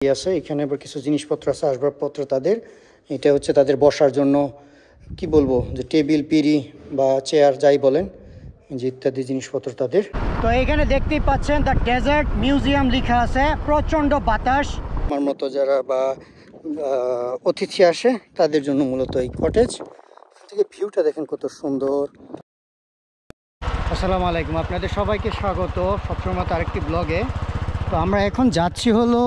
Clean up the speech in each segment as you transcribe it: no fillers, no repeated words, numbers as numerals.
আছে এখানে আবার কিছু জিনিসপত্র আছে, আসবাবপত্র তাদের। এটা হচ্ছে তাদের বসার জন্য কি বলবো, যে টেবিল পিড়ি বা চেয়ার যাই বলেন, যে ইত্যাদি জিনিসপত্র তাদের। তো এখানে দেখতেই পাচ্ছেন দ্য ডেজার্ট মিউজিয়াম লেখা আছে। প্রচণ্ড বাতাস, আমার মতো যারা বা অতিথি আসে তাদের জন্য মূলত এই কটেজ থেকে। ভিউটা দেখেন কত সুন্দর। আসসালামু আলাইকুম, আপনাদের সবাইকে স্বাগত সবসময় আরেকটি ব্লগে। তো আমরা এখন যাচ্ছি হলো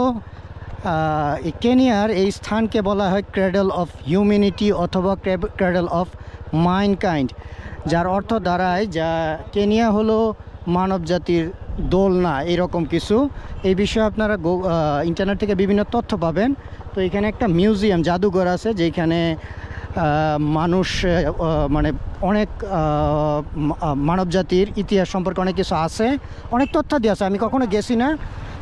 কেনিয়ার এই স্থানকে বলা হয় ক্রেডল অফ হিউম্যানিটি অথবা ক্রেডল অফ মাইনকাইন্ড, যার অর্থ দাঁড়ায় যা কেনিয়া হলো মানব জাতির দোলনা, এরকম কিছু। এই বিষয়ে আপনারা ইন্টারনেট থেকে বিভিন্ন তথ্য পাবেন। তো এখানে একটা মিউজিয়াম জাদুঘর আছে, যেখানে মানুষ মানে অনেক মানব জাতির ইতিহাস সম্পর্কে অনেক কিছু আছে, অনেক তথ্য দিয়ে আছে। আমি কখনো গেছি না,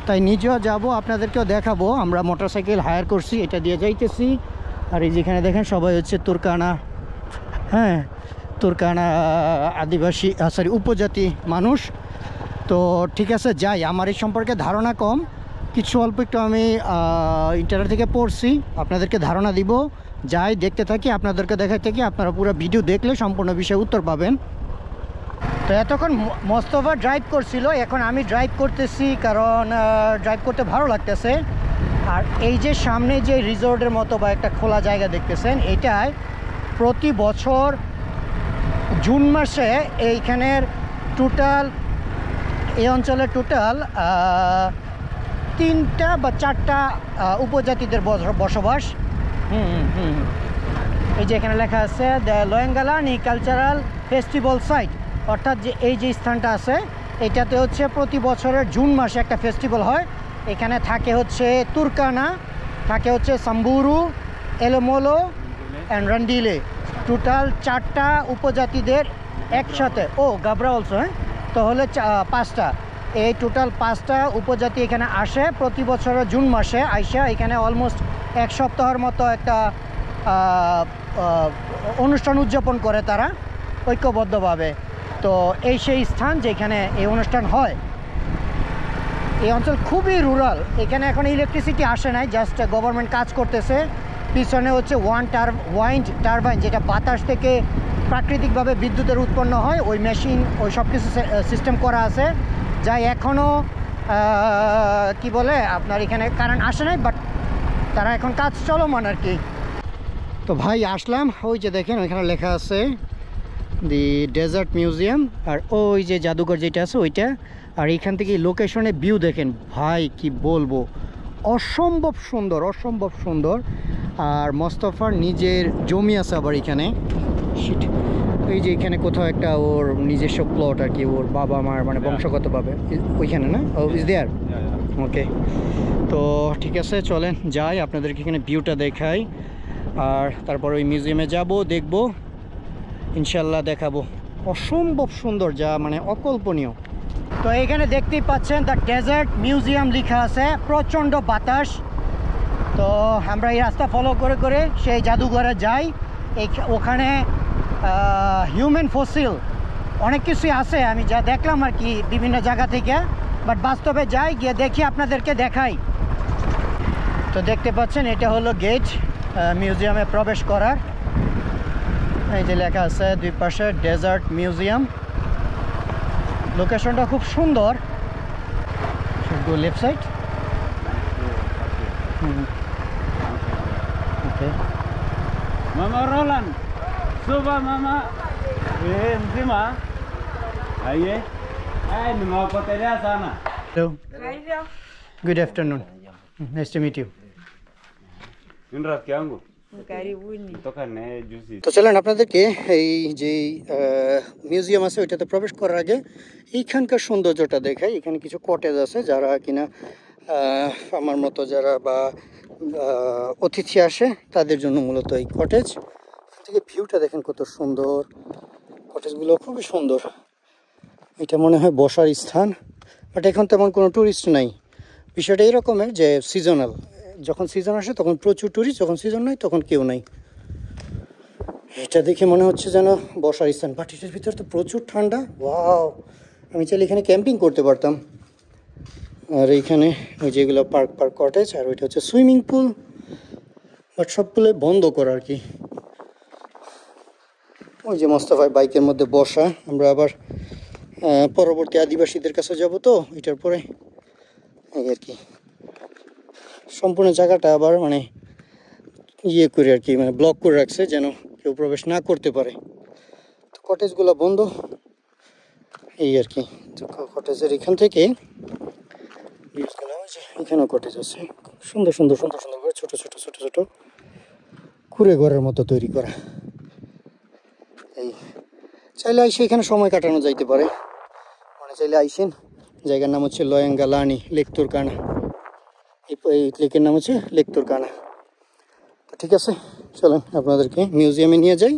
তাই নিজেও যাব, আপনাদেরকেও দেখাবো। আমরা মোটরসাইকেল হায়ার করছি, এটা দিয়ে যাইতেছি। আর এই যেখানে দেখেন সবাই হচ্ছে তুর্কানা, হ্যাঁ তুর্কানা আদিবাসী উপজাতি মানুষ। তো ঠিক আছে যাই, আমার এই সম্পর্কে ধারণা কম, কিছু অল্প একটু আমি ইন্টারনেট থেকে পড়ছি, আপনাদেরকে ধারণা দিব। যাই দেখতে থাকি, আপনাদেরকে দেখাতে থাকি, আপনারা পুরো ভিডিও দেখলে সম্পূর্ণ বিষয়ে উত্তর পাবেন। তো এতক্ষণ মোস্তফা ড্রাইভ করছিল, এখন আমি ড্রাইভ করতেছি, কারণ ড্রাইভ করতে ভালো লাগতেছে। আর এই যে সামনে যে রিসোর্টের মতো বা একটা খোলা জায়গা দেখতেছেন, এটায় প্রতি বছর জুন মাসে এইখানের টোটাল, এই অঞ্চলের টোটাল 3টা বা 4টা উপজাতিদের বসবাস। এই যে এখানে লেখা আছে দ্য লোয়েঙ্গালানি কালচারাল ফেস্টিভ্যাল সাইট, অর্থাৎ যে এই যে স্থানটা আছে এটাতে হচ্ছে প্রতি বছরের জুন মাসে একটা ফেস্টিভ্যাল হয়। এখানে থাকে হচ্ছে তুর্কানা, থাকে হচ্ছে সাম্বুরু, এলোমোলো অ্যান্ড রান্ডিলে, টোটাল 4টা উপজাতিদের একসাথে। ও গাবরা অলসো, হ্যাঁ, তো হলে 5টা। এই টোটাল 5টা উপজাতি এখানে আসে প্রতি বছরের জুন মাসে। আইসা এখানে অলমোস্ট 1 সপ্তাহের মতো একটা অনুষ্ঠান উদযাপন করে তারা ঐক্যবদ্ধভাবে। তো এই সেই স্থান যেখানে এই অনুষ্ঠান হয়। এই অঞ্চল খুবই রুরাল, এখানে এখন ইলেকট্রিসিটি আসে নাই, জাস্ট গভর্নমেন্ট কাজ করতেছে। পিছনে হচ্ছে ওয়াইন্ড টারবাইন, যেটা বাতাস থেকে প্রাকৃতিকভাবে বিদ্যুতের উৎপন্ন হয়, ওই মেশিন, ওই সব কিছু সিস্টেম করা আছে, যা এখনও কি বলে আপনার এখানে কারেন্ট আসে নাই, বাট তারা এখন কাজ চলমান আর কি। তো ভাই আসলাম, ওই যে দেখেন ওইখানে লেখা আছে দি ডেজার্ট মিউজিয়াম, আর ওই যে জাদুঘর যেটা আছে ওইটা। আর এইখান থেকে লোকেশনের ভিউ দেখেন ভাই, কি বলবো, অসম্ভব সুন্দর, অসম্ভব সুন্দর। আর মোস্তফার নিজের জমি আছে আবার এখানে, এই যে এখানে কোথাও একটা ওর নিজস্ব প্লট আর কি, ওর বাবা মার মানে বংশগতভাবে ওইখানে, না ও ইজ দেয়ার। ওকে, তো ঠিক আছে চলেন যাই, আপনাদেরকে এখানে ভিউটা দেখাই। আর তারপর ওই মিউজিয়ামে যাব, দেখব, ইনশাল্লাহ দেখাবো। অসম্ভব সুন্দর, যা মানে অকল্পনীয়। তো এখানে দেখতেই পাচ্ছেন দ্য ডেজার্ট মিউজিয়াম লেখা আছে। প্রচণ্ড বাতাস, তো আমরা এই রাস্তা ফলো করে করে সেই জাদুঘরে যাই। ওখানে হিউম্যান ফসিল অনেক কিছুই আছে, আমি যা দেখলাম আর কি বিভিন্ন জায়গা থেকে, বাট বাস্তবে যাই, গিয়ে দেখি, আপনাদেরকে দেখাই। তো দেখতে পাচ্ছেন এটা হলো গেট মিউজিয়ামে প্রবেশ করার। এই যে লেখা আছে দুই পাশে ডেজার্ট মিউজিয়াম। লোকেশনটা খুব সুন্দর। গো left side. Okay Mama Roland, suba mama, encima, ahí es, ay, ni me apotería sana. Hello. Good afternoon. Nice to meet you. Un rasqueango. Karibuni. Toca ne juicy. তো চলেন আপনাদেরকে এই যে মিউজিয়াম আছে ওইটাতে প্রবেশ করার আগে এইখানকার সৌন্দর্যটা দেখাই। এখানে কিছু কটেজ আছে, যারা কিনা আমার মতো যারা বা অতিথি আসে তাদের জন্য মূলত এই কটেজ থেকে। ভিউটা দেখেন কত সুন্দর, কটেজগুলো খুবই সুন্দর। এটা মনে হয় বসার স্থান, বাট এখন তেমন কোনো ট্যুরিস্ট নাই। বিষয়টা এইরকমের যে সিজনাল, যখন সিজন আসে তখন প্রচুর ট্যুরিস্ট, যখন সিজন নাই তখন কেউ নাই। এটা দেখে মনে হচ্ছে যেন বসার স্থান, বাট এটার ভিতরে তো প্রচুর ঠান্ডা। ওয়াও, আমি চাইলে এখানে ক্যাম্পিং করতে পারতাম। আর এইখানে ওই যেগুলো পার্ক কটেজ, আর ওইটা হচ্ছে সুইমিং পুল, বাট সবগুলো বন্ধ করা আর কি। ওই যে মোস্তফার বাইকের মধ্যে বসা। আমরা আবার পরবর্তী আদিবাসীদের কাছে যাব, তো এটার পরে এই আর কি সম্পূর্ণ জায়গাটা আবার মানে ইয়ে করে আর কি, মানে ব্লক করে রাখছে যেন কেউ প্রবেশ না করতে পারে। তো কটেজগুলো বন্ধ এই আর কি। তো কটেজের এখান থেকে এখানেও কটেজ আছে, সুন্দর সুন্দর সুন্দর সুন্দর করে ছোট ছোট ছোট ছোট কুড়ে ঘরের মতো তৈরি করা। এই চাইলে আইসে এখানে সময় কাটানো যাইতে পারে, মানে চাইলে আইসেন। জায়গার নাম হচ্ছে লয়েঙ্গালানি লেক তুর্কানা। এই লেকের নাম হচ্ছে লেক তুর্কানা। তো ঠিক আছে, চলেন আপনাদেরকে মিউজিয়ামে নিয়ে যাই।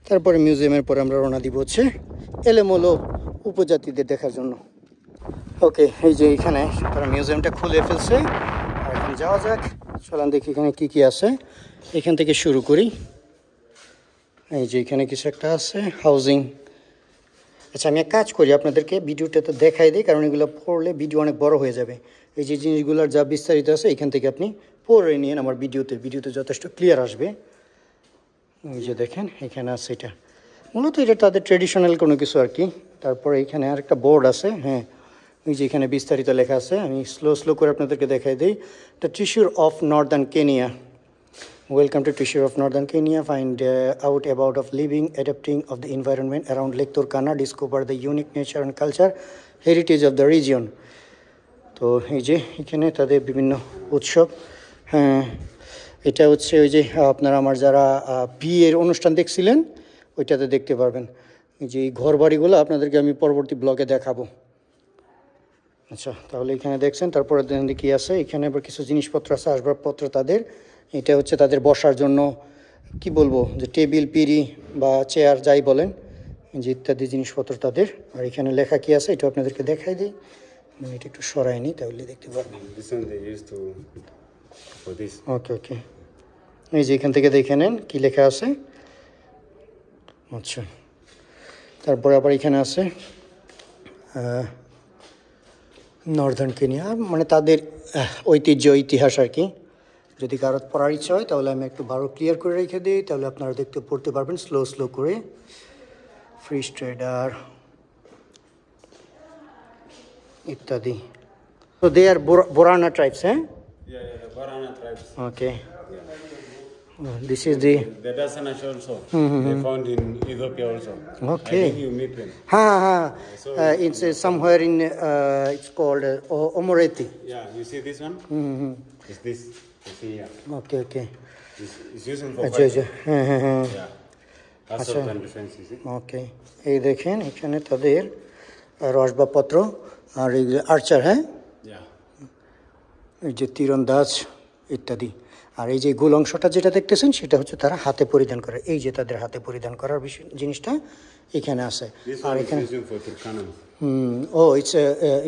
তারপরে মিউজিয়ামের পরে আমরা রওনা দিব হচ্ছে এলোমেলো উপজাতিদের দেখার জন্য। ওকে, এই যে এখানে তারা মিউজিয়ামটা খুলে ফেলছে, আর এখন যাওয়া যাক। চলেন দেখি এখানে কি কি আছে। এখান থেকে শুরু করি। এই যে এখানে কিছু একটা আছে, হাউজিং। আচ্ছা, আমি এক কাজ করি, আপনাদেরকে ভিডিওটা তো দেখাই দিই, কারণ এগুলো পড়লে ভিডিও অনেক বড় হয়ে যাবে। এই যে জিনিসগুলোর যা বিস্তারিত আছে এখান থেকে আপনি পড়ে নিন আমার ভিডিওতে যথেষ্ট ক্লিয়ার আসবে। এই যে দেখেন এখানে আছে, এটা মূলত এটা তাদের ট্রেডিশনাল কোনো কিছু আর কি। তারপরে এখানে আর একটা বোর্ড আছে, হ্যাঁ, এই যে এখানে বিস্তারিত লেখা আছে। আমি স্লো করে আপনাদেরকে দেখাই দিই। The treasure of northern Kenya, welcome to treasure of northern Kenya, find out about of living, adapting of the environment around lake Turkana, discover the unique nature and culture heritage of the region. তো এই যে এখানে তাদের বিভিন্ন উৎসব, হ্যাঁ, এটা হচ্ছে ওই যে আপনারা আমার যারা বিয়ের অনুষ্ঠান দেখছিলেন ওইটাতে দেখতে পারবেন। এই যে এই ঘর বাড়িগুলো আপনাদেরকে আমি পরবর্তী ব্লগে দেখাবো। আচ্ছা, তাহলে এখানে দেখছেন। তারপরে দেখেন কী আছে এখানে, আবার কিছু জিনিসপত্র আছে, আসবাবপত্র তাদের। এটা হচ্ছে তাদের বসার জন্য কি বলবো, যে টেবিল, পিঁড়ি বা চেয়ার যাই বলেন, যে ইত্যাদি জিনিসপত্র তাদের। আর এখানে লেখা কি আছে এটা আপনাদেরকে দেখাই দিই। এটা একটু সরাই নি তাহলে দেখতে পারবেন। ওকে, এই যে এখান থেকে দেখে নেন কি লেখা আছে। আচ্ছা, তারপরে আবার এখানে আছে নর্দার্ন কেনিয়া, মানে তাদের ঐতিহ্য, ইতিহাস আর কি। যদি কারো পড়ার ইচ্ছা হয় তাহলে আমি একটু ভালো ক্লিয়ার করে রেখে দিই, তাহলে আপনারা পড়তে পারবেন স্লো করে। ফ্রি ট্রেডার ইত্যাদি। So they are Borana tribes, eh? Yeah, the Borana tribes. Okay. This is the Dasanas also. They found in Ethiopia also. Okay. I think you meet them. So it's somewhere in it's called Omoreti. yeah, you see this one? It's this. You see here. Okay. It's using for अच्छा। yeah. Assault and defense, you see? Okay. এই দেখেন এখানে তাদের আসবাবপত্র আর এই আর্চার, হ্যাঁ, এই যে তীরন্দাজ ইত্যাদি। আর এই যে গোল অংশটা যেটা দেখতেছেন সেটা হচ্ছে তারা হাতে পরিধান করে। এই যে তাদের হাতে পরিধান করার জিনিসটা এখানে আছে। আর এখানে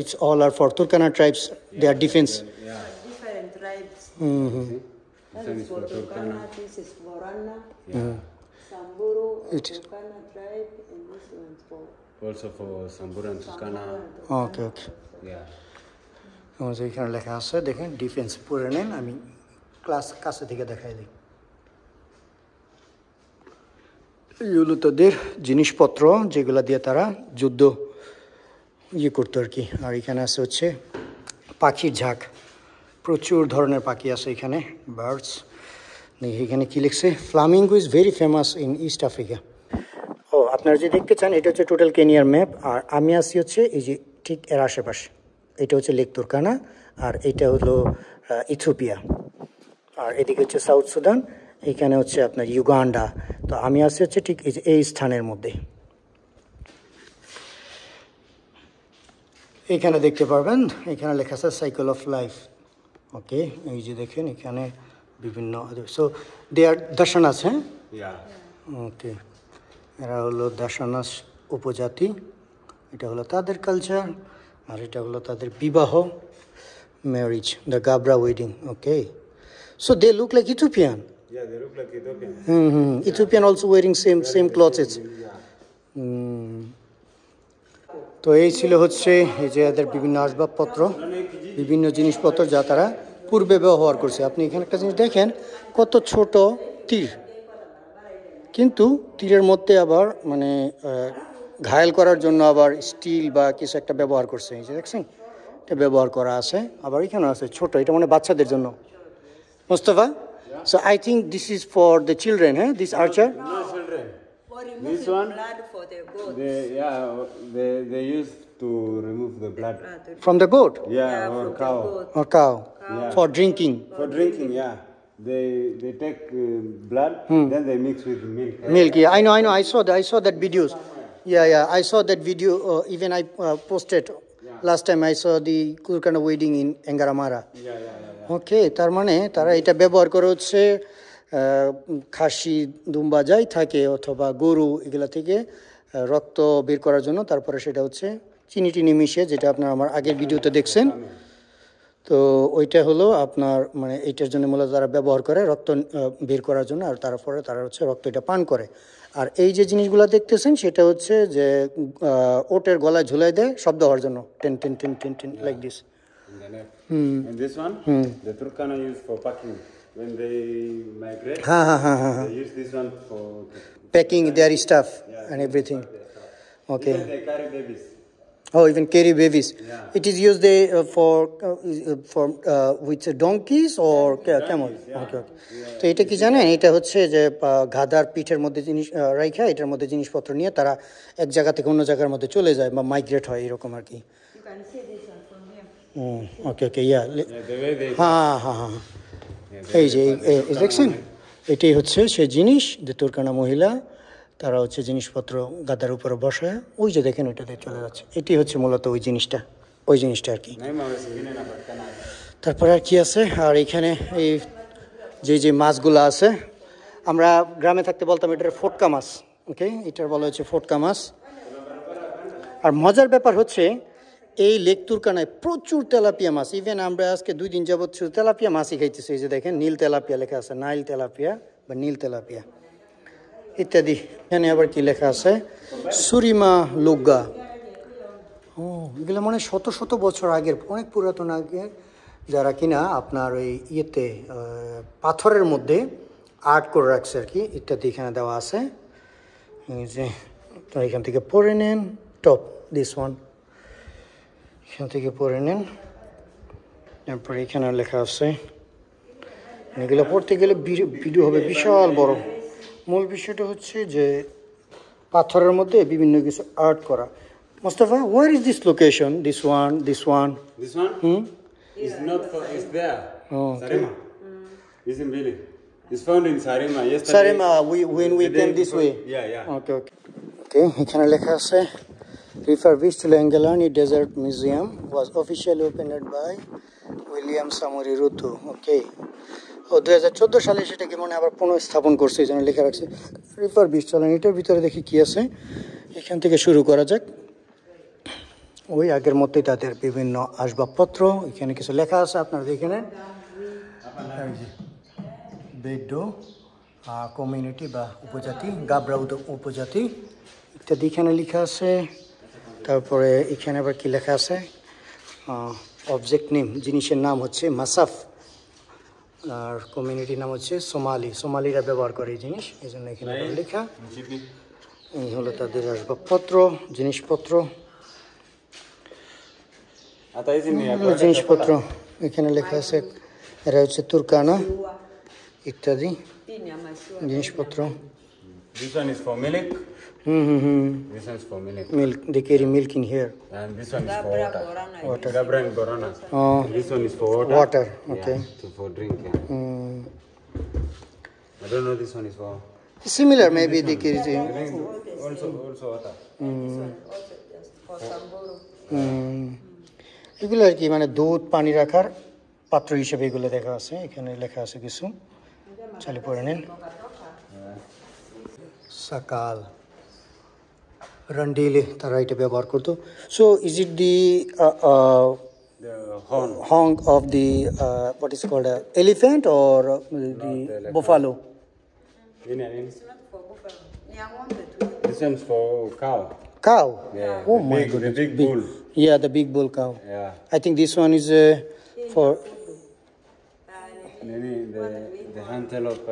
it's all are for Turkana tribes. They are defense. Different tribes. This is for Turkana, this is Borana, Samburu, Turkana tribe, and this one's for Also for Samburu and Turkana. Okay. Yeah. এখানে লেখা আছে দেখেন, defence পরে নেন। আমি কাছে থেকে দেখাই দিই। এগুলো তাদের জিনিসপত্র যেগুলো দিয়ে তারা যুদ্ধ করতো আর কি। আর এখানে আছে হচ্ছে পাখির ঝাঁক, প্রচুর ধরনের পাখি আছে এখানে, বার্ডস। এখানে কি লিখছে, flamingo is very famous in east Africa. আপনারা যে দেখতে চান এটা হচ্ছে টোটাল কেনিয়ার ম্যাপ। আর আমি আসি হচ্ছে এই যে ঠিক এর আশেপাশে, এটা হচ্ছে লেক তুর্কানা, আর এটা হলো ইথিওপিয়া, আর এদিকে হচ্ছে সাউথ সুদান, এখানে হচ্ছে আপনার ইউগান্ডা। তো আমি আসি হচ্ছে ঠিক এই স্থানের মধ্যে। এখানে দেখতে পারবেন, এখানে লেখা আছে সাইকেল অফ লাইফ। ওকে, এই যে দেখেন এখানে বিভিন্ন, সো দে আর দাসানাস, হ্যাঁ, ওকে, এরা হলো দাসানাস উপজাতি। এটা হলো তাদের কালচার, আর এটা হলো তাদের বিবাহ, marriage, the Gabra wedding. Okay, so they look like Ethiopian. Yeah, they look like Ethiopian. Ethiopian also wearing same clothes. তো এই ছিল হচ্ছে এই যে এদের বিভিন্ন আসবাবপত্র, বিভিন্ন জিনিসপত্র যা তারা পূর্বে ব্যবহার করছে। আপনি এখানে একটা জিনিস দেখেন, কত ছোট তীর, কিন্তু তীরের মধ্যে আবার মানে ঘায়েল করার জন্য আবার স্টিল বা কিছু একটা ব্যবহার করছে। এই যে দেখছেন, এটা ব্যবহার করা আছে। আবার এখানে আছে ছোট, এটা মানে বাচ্চাদের জন্য। Mostafa, so I think this is for the children, হ্যাঁ, this archer. No children. For This removing one? blood for the goat. They used to remove the blood. From the goat Yeah, or from the cow. goat. or cow Yeah. for drinking. For drinking, yeah. They take blood, then they mix with milk. Milk, yeah, I know. I saw that videos. Yeah, I saw that video. Even I posted last time. I saw the Turkana wedding in Engaramara. Yeah. ওকে, তার মানে তারা এটা ব্যবহার করে হচ্ছে খাসি, দুম্বা যাই থাকে অথবা গরু, এগুলা থেকে রক্ত বের করার জন্য। তারপরে সেটা হচ্ছে চিনি টিনি মিশিয়ে, যেটা আপনার আমার আগের ভিডিওতে দেখছেন। তো ওইটা হলো আপনার মানে এইটার জন্য মূলত তারা ব্যবহার করে রক্ত বের করার জন্য, আর তারপরে তারা হচ্ছে রক্ত এটা পান করে। আর এই যে জিনিসগুলো দেখতেছেন সেটা হচ্ছে যে ওটের গলায় ঝুলাই দেয় শব্দ হওয়ার জন্য, ten ten ten ten ten like this. And this one, the Turkana use for packing. When they migrate, they use this one for Packing their stuff and everything. Okay. Even they carry babies. Oh, even carry babies. Yeah. It is used for with donkeys or camel. yeah. Okay. তো এটা কি জানেন, এটা হচ্ছে যে গাধার পিঠের মধ্যে জিনিস রাখা, এটার মধ্যে জিনিসপত্র নিয়ে তারা এক জায়গা থেকে অন্য জায়গার মধ্যে চলে যায় বা মাইগ্রেট হয়, এরকম আর কি। You can see this one from here. Okay, yeah, The way they হ্যাঁ, এই যে দেখছেন, এটাই হচ্ছে সে জিনিস যে তুর্কানা মহিলা তারা হচ্ছে জিনিসপত্র গাদার উপরে বসায়, ওই যে দেখেন ওইটাতে চলে যাচ্ছে। এটি হচ্ছে মূলত ওই জিনিসটা আর কি। তারপরে আর কি আছে, আর এখানে এই যে মাছগুলো আছে, আমরা গ্রামে থাকতে বলতাম এটার ফটকা মাছ। ওকে, এটার বলা হচ্ছে ফটকা মাছ। আর মজার ব্যাপার হচ্ছে এই লেক তুর্কানায় প্রচুর তেলাপিয়া মাছ। ইভেন আমরা আজকে 2 দিন যাবৎ শুধু তেলাপিয়া মাছই খাইতেছি। এই যে দেখেন নীল তেলাপিয়া লেখা আছে, নাইল তেলাপিয়া বা নীল তেলাপিয়া ইত্যাদি। এখানে আবার কি লেখা আছে, সুরিমা লোগা। এগুলো মানে শত বছর আগের, অনেক পুরাতন আগের, যারা কিনা আপনার ওই ইয়েতে পাথরের মধ্যে আর্ট করে রাখছে আর কি, ইত্যাদি এখানে দেওয়া আছে। এই যে এখান থেকে পড়ে নেন, টপ দিস ওয়ান, এখান থেকে পড়ে নেন। তারপরে এখানে লেখা আছে, এগুলো পড়তে গেলে ভিডিও হবে বিশাল বড়। মূল বিষয়টা হচ্ছে যে পাথরের মধ্যে বিভিন্ন কিছু আর্ট করা। Mustafa, where is this location? This one? This one? It's not for, it's there. Oh, Sarima. It's in Bili. It's found in Sarima. Yesterday. Sarima, when we came this way. Yeah. Okay. এখানে লেখা আছে, refurbished Lengalani Desert Museum was officially opened by William Samuri Rutu. Okay. 2014 সালে সেটাকে মনে আবার পুনঃস্থাপন করছে, এই জন্য লেখা রাখছে রিফারবিশড। চলেন এটার ভিতরে দেখি কি আছে। এখান থেকে শুরু করা যাক। ওই আগের মতোই তাদের বিভিন্ন আসবাবপত্র, এখানে কিছু লেখা আছে, আপনারা দেখে নেন। বেডো কমিউনিটি বা উপজাতি, গাবরা উপজাতি ইত্যাদি এখানে লেখা আছে। তারপরে এখানে আবার কি লেখা আছে, অবজেক্ট নেম, জিনিসের নাম হচ্ছে মাসাফ, আর কমিউনিটির নাম হচ্ছে সোমালিরা ব্যবহার করে এই জিনিস, এই জন্য এখানে লেখা। এই হলো তাদের আসবাবপত্র, জিনিসপত্র। এখানে লেখা আছে, এরা হচ্ছে তুর্কানা ইত্যাদি জিনিসপত্র। This one is for milk. This one is for milk. Milk, they carry milk in here. And this one is for water. Gabra, Gabra and Borana. Oh, This one is for water. water, okay. For drink. Yeah. I don't know. This one is for. Similar, maybe they carry. Also water. for Samburu. এগুলো আর কি মানে দুধ পানি রাখার পাত্র হিসেবে এগুলো দেখা আছে। এখানে লেখা আছে কিছু, চালু করে নেন। সাকাল, রন্ডিলে তারা এটা ব্যবহার করতো। So is it the horn of the what is called elephant or the buffalo? It's not for buffalo. This one's for cow. cow. Yeah. Oh the my big, goodness. The big bull. Yeah, the big bull cow. Yeah. I think this one is for. The antelope.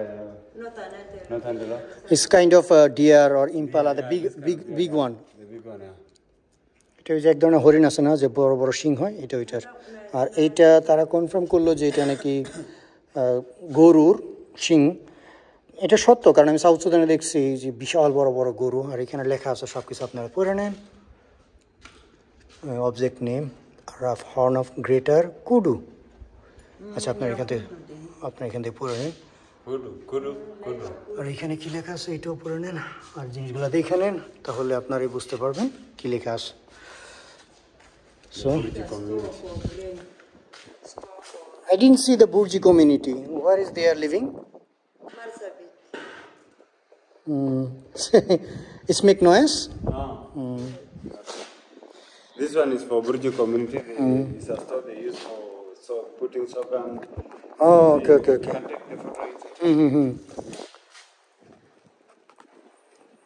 Not antelope. It's kind of a deer or impala, the big one. The big one, yeah. এটা হচ্ছে এক ধরনের হরিণ আছে না যে বড় বড় শিং হয়, এটা ওইটার। আর এইটা তারা কনফার্ম করলো যে এটা নাকি গরুর শিং। এটা সত্য, কারণ আমি সাউথ সুদানে দেখছি যে বিশাল বড় বড় গরু, আর এখানে লেখা আছে সব কিছু আপনারা পড়ে নেন। Object name rough horn of greater kudu. আচ্ছা আপনার এখান থেকে পড়ে নেন। Kudu. আর এখানে কি লেখা আছে এটাও পড়ে নেন, আর জিনিসগুলো দেখে নেন, তাহলে আপনারাই বুঝতে পারবেন কি লেখা আছে। So I didn't see the Burji community. Where is they are living? It's make noise. This one is for Burji community. It's a store they use for putting sorghum. Oh, okay. You can take the photo.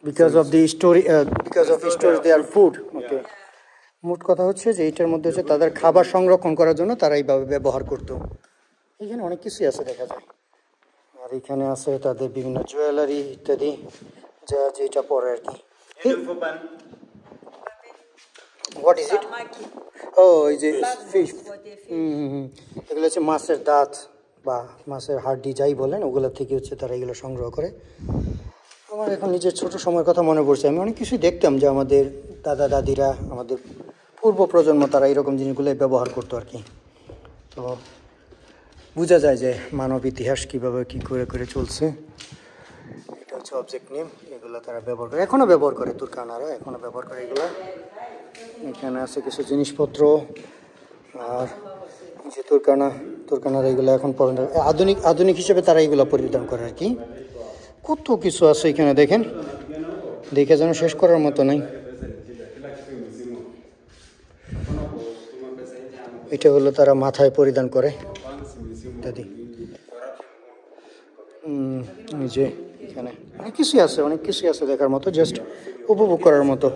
Because of the story, they are food. Okay. মোট কথা হচ্ছে যে এইটার মধ্যে হচ্ছে তাদের খাবার সংরক্ষণ করার জন্য তারা এইভাবে ব্যবহার করতো। এখানে অনেক কিছুই আছে দেখা যায়, আর এখানে আছে তাদের বিভিন্ন জুয়েলারি ইত্যাদি, যা যেটা পরে আর কি। What is it? ও এই যে ফিশ। এগুলো হচ্ছে মাছের দাঁত বা মাছের হাড্ডি যাই বলেন, ওগুলো থেকে হচ্ছে তারা এগুলো সংগ্রহ করে। আমার এখন নিজের ছোট সময়ের কথা মনে পড়ছে, আমি অনেক কিছুই দেখতাম যে আমাদের দাদা দাদিরা, আমাদের পূর্ব প্রজন্ম তারা এরকম জিনিসগুলোই ব্যবহার করতো আর কি। তো বোঝা যায় যে মানব ইতিহাস কীভাবে কী করে চলছে। এটা হচ্ছে অবজেক্ট নেম, এগুলো তারা ব্যবহার করে, এখনও ব্যবহার করে, তুর্কানারা এখনও ব্যবহার করে এগুলো। এখানে আছে কিছু জিনিসপত্র, আর যে তুর্কানারা এগুলো এখন পর্যন্ত আধুনিক হিসেবে তারা এগুলো পরিধান করে আর কি। কত কিছু আছে এখানে দেখেন, দেখে যেন শেষ করার মতো নাই। এটা হলো তারা মাথায় পরিধান করে ইত্যাদি। যে এখানে অনেক কিছুই আছে দেখার মতো, জাস্ট উপভোগ করার মতো।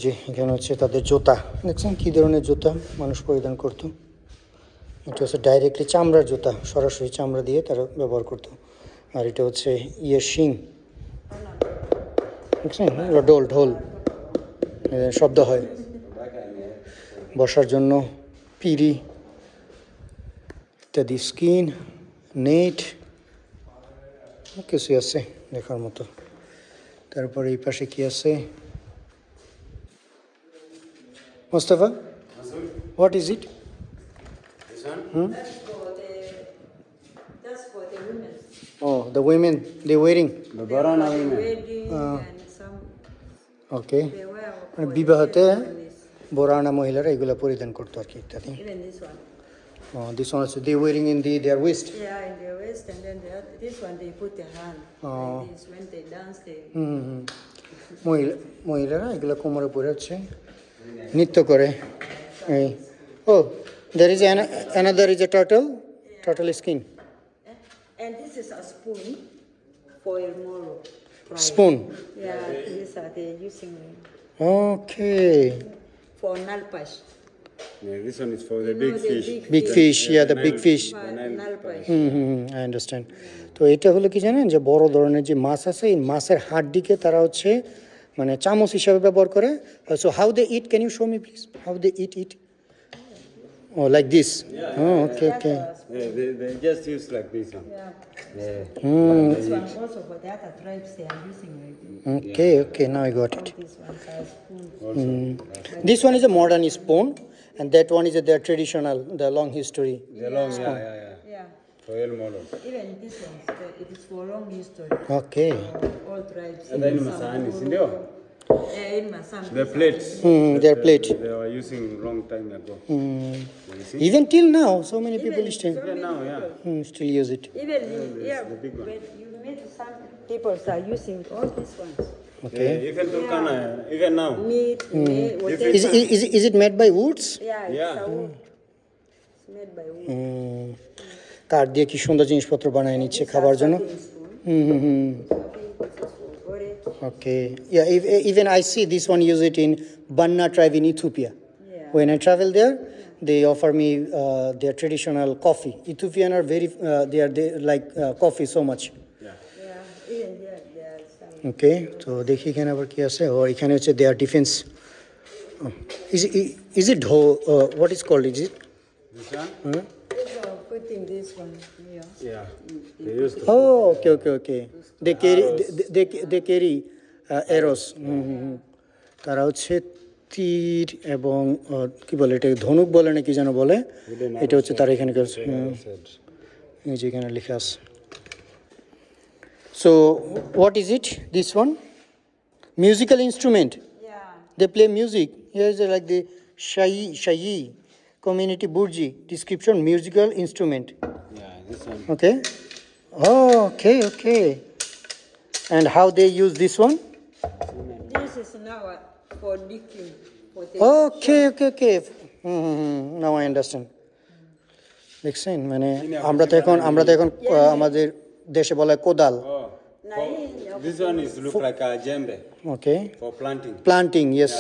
যে এখানে হচ্ছে তাদের জুতা, দেখছেন কী ধরনের জুতা মানুষ পরিধান করতো। এটা হচ্ছে ডাইরেক্টলি চামড়ার জুতা, সরাসরি চামড়া দিয়ে তারা ব্যবহার করতো। আর এটা হচ্ছে শিং, দেখছেন ঢোল শব্দ হয়। বসার জন্য পিড়ি ইত্যাদি, স্কিন, নেট, কিছুই আছে দেখার মতো। তারপরে এই পাশে কি আছে? Mustafa, what is it? This one? That's for the women. Oh, the women, they wearing. The Borana women. Wedding and some Okay. they wear. মানে বিবাহতে বোরানা মহিলারা এগুলো পরিধান করতো আর কি ইত্যাদি। Even this one. This one also they wearing in their waist. Yeah, in their waist, and then this one they put their hand like this. When they dance, they. মহিলারা এগুলো কোমরে পরে হচ্ছে নৃত্য করে। Oh, there is another is a turtle skin. And this is a spoon for El Moro. Spoon. Yeah, these are they using Okay. for nalpash. Yeah, this one is for the You big know, the fish. Big fish, yeah, the big fish. Nalpash. I understand. তো এটা হলো কি জানেন, যে বড় ধরনের যে মাছ আছে, এই মাছের হাড্ডিকে তারা হচ্ছে মানে চামচ হিসাবে ব্যবহার করে। So how they eat, can you show me please how they eat? Oh, like this. Oh, okay. Yeah, they just use like this one. Yeah. Yeah. This one also for the other tribes they are using like this. Okay, now I got it. This one has spoon. This one is a modern spoon, and that one is their traditional, the long history. The long, yeah. Yeah. For El Moro. Even this one, it is for long history. Okay. All tribes. And then Masani, Sindio. Yeah, in Masan. The plates. Their plate. They were using long time ago. You see? Even till now, so many people still Even now, yeah. still use it. Even yeah, the big one. when you meet some people are using all these ones. Okay. Yeah, even Turkana, even now. Meat, whatever. Is it made by woods? Yeah, Yeah. it's a wood. It's made by wood. কাঠ দিয়ে কি সুন্দর জিনিসপত্র বানায় নিচ্ছে খাবার জন্য। Serving spoon. Serving, this is for porridge. Okay. Yeah, even I see this one use it in Banna tribe in Ethiopia. Yeah. When I travel there, they offer me their traditional coffee. Ethiopian are very, they like coffee so much. Yeah. Yeah, even there are some. Okay, so দেখি এখানে আবার কি আছে ও এখানে হচ্ছে দেয়ার defence is it what is called is it This one? Putting this one here. Yeah. They used to. oh okay they carry arrows তারা হচ্ছে তীর এবং কি বলে এটা ধনুক বলে না কি যেন বলে এটা হচ্ছে তারা এখানে এই যে এখানে লেখা আছে so what is it this one musical instrument Yeah. they play music here is like the shayi community burji description musical instrument Yeah, this one. okay oh okay and how they use this one This is now for digging. For the okay now I understand দেখছেন মানে আমরা তো এখন আমাদের দেশে বলে কোদাল Oh. This one is look like a djembe okay for planting yes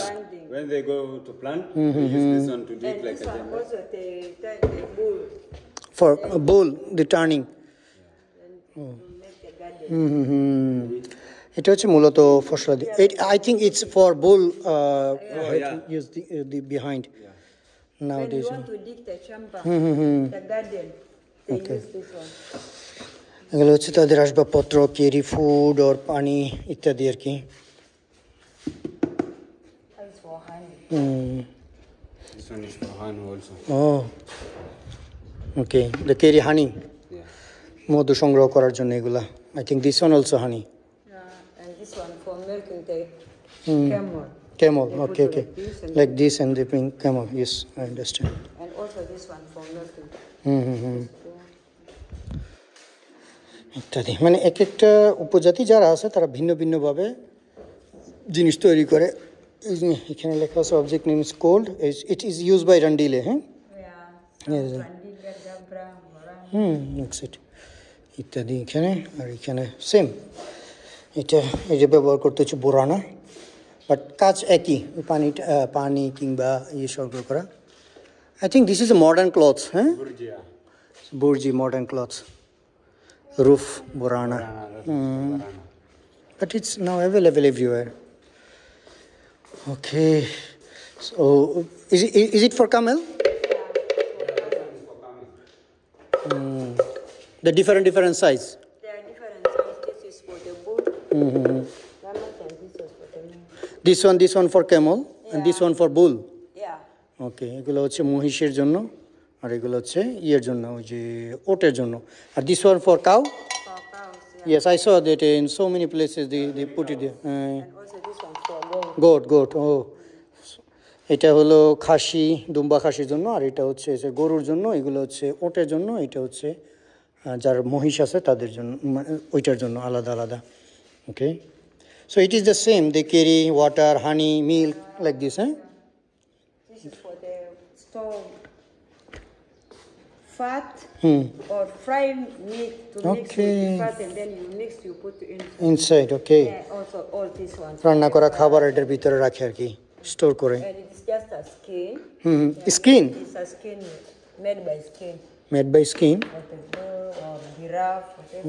When they go to plant, they use this one to dig And like this a one djembe. also the bull for a bull the turning to make the garden. এটা হচ্ছে মূলত ফসলাদি I think it's for bull yeah. use the behind When nowadays you want to dig the chamber, the garden, they use this one. এগুলো হচ্ছে তাদের আসবাবপত্র Kerry food ওর পানি ইত্যাদি আর কি That's for honey. This one is for honey also. oh okay the carry honey Yeah. মধু সংগ্রহ করার জন্য এগুলা I think this one also honey And this one for milking the camel. camel They put okay like this and like this and they bring camel yes I understand And also this one for milking. ইত্যাদি মানে এক একটা উপজাতি যারা আছে তারা ভিন্ন ভিন্নভাবে জিনিস তৈরি করে এই যে এখানে লেখা আছে object name is called it is use by Rendille হ্যাঁ Yeah. Yes. Randiga, Gabra, Moran. Next ইত্যাদি এখানে আর এখানে সেম এই যে ব্যবহার করতে হচ্ছে বোরানা বাট কাজ একই পানি কিংবা ইয়ে সংগ্রহ করা I think this is a modern clothes হ্যাঁ Burjia. বুর্জি মডার্ন ক্লথস রুফ Borana Banana. but it's now available everywhere okay so is it for camel the different size There are different sizes. This is for the bull. Camel and this is for the male. this one for camel and this one for bull Yeah. ওকে এগুলো হচ্ছে মহিষের জন্য আর এগুলো হচ্ছে ইয়ের জন্য ওই যে ওটের জন্য আর this one for cow For cows, yeah. yes I saw that in so many places they put it there And also this one for goat. goat এটা হলো খাসি দুম্বা খাসির জন্য আর এটা হচ্ছে যে গরুর জন্য এগুলো হচ্ছে ওটের জন্য এটা হচ্ছে যার মহিষ আছে তাদের জন্য ওইটার জন্য আলাদা okay so it is the same they carry water honey milk like this হ্যাঁ This is for the store fat or fried meat to mix with Okay. the fat and then you mix, you put in. Inside okay Yeah, also all this one. রান্না করা খাবার এটার ভিতরে রাখে আর কি store করে And it's just a skin. Skin It's a skin made by skin. Made by skin Like a bull or giraffe, whatever.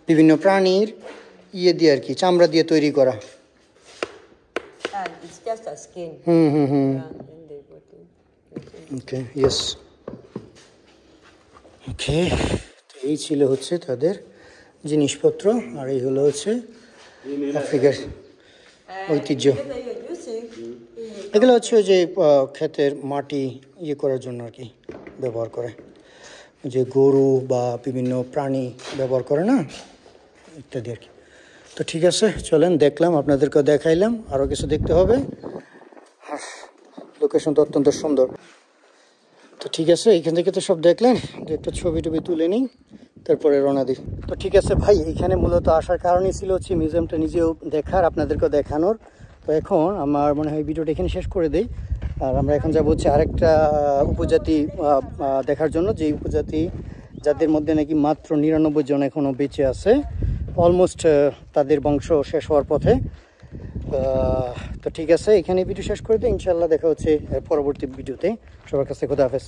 বিভিন্ন প্রাণীর ইয়ে দিয়ে আর কি চামড়া দিয়ে তৈরি করা And it's just a skin. Yeah, then they put in. Okay yes okay এই ছিল হচ্ছে তাদের জিনিসপত্র আর এই হলো হচ্ছে আফ্রিকার ঐতিহ্য Whether you're using, এগুলো হচ্ছে ওই যে ক্ষেতের মাটি ইয়ে করার জন্য আর কি ব্যবহার করে যে গরু বা বিভিন্ন প্রাণী ব্যবহার করে না ইত্যাদি আর কি তো ঠিক আছে চলেন দেখলাম আপনাদেরকেও দেখাইলাম আরও কিছু দেখতে হবে আর লোকেশন তো অত্যন্ত সুন্দর তো ঠিক আছে এইখান থেকে তো সব দেখলেন যে একটা ছবি টবি তুলে নিই তারপরে রওনা দিই তো ঠিক আছে ভাই এইখানে মূলত আসার কারণই ছিল হচ্ছে মিউজিয়ামটা নিজেও দেখার আপনাদেরকেও দেখানোর তো এখন আমার মনে হয় ভিডিওটা এখানে শেষ করে দেই আর আমরা এখন যাবো হচ্ছে আরেকটা উপজাতি দেখার জন্য যে উপজাতি যাদের মধ্যে নাকি মাত্র 99 জন এখনও বেঁচে আছে অলমোস্ট তাদের বংশ শেষ হওয়ার পথে। তো ঠিক আছে, এখানে ভিডিও শেষ করে দিই। ইনশাআল্লাহ দেখা হচ্ছে পরবর্তী ভিডিওতে। সবার কাছে খোদা হাফেজ।